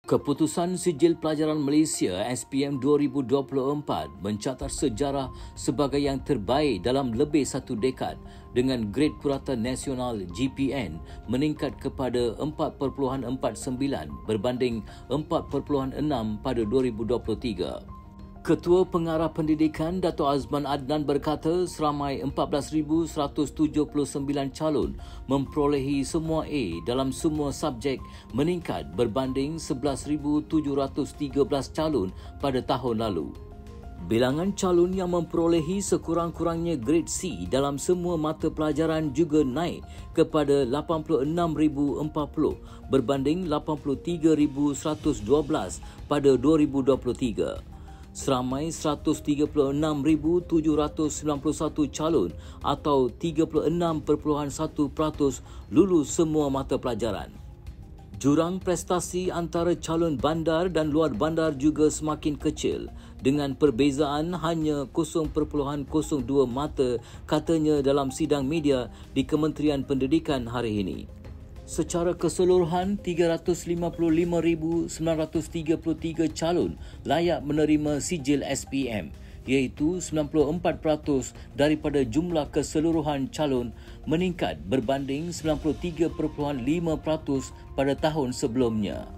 Keputusan Sijil Pelajaran Malaysia SPM 2024 mencatat sejarah sebagai yang terbaik dalam lebih satu dekad dengan grade purata nasional GPN meningkat kepada 4.49 berbanding 4.6 pada 2023. Ketua Pengarah Pendidikan Dato' Azman Adnan berkata seramai 14,179 calon memperolehi semua A dalam semua subjek meningkat berbanding 11,713 calon pada tahun lalu. Bilangan calon yang memperolehi sekurang-kurangnya grade C dalam semua mata pelajaran juga naik kepada 86,040 berbanding 83,112 pada 2023. Seramai 136,791 calon atau 36.1% lulus semua mata pelajaran. Jurang prestasi antara calon bandar dan luar bandar juga semakin kecil dengan perbezaan hanya 0.02 mata, katanya dalam sidang media di Kementerian Pendidikan hari ini. Secara keseluruhan, 355,933 calon layak menerima sijil SPM, iaitu 94% daripada jumlah keseluruhan calon, meningkat berbanding 93.5% pada tahun sebelumnya.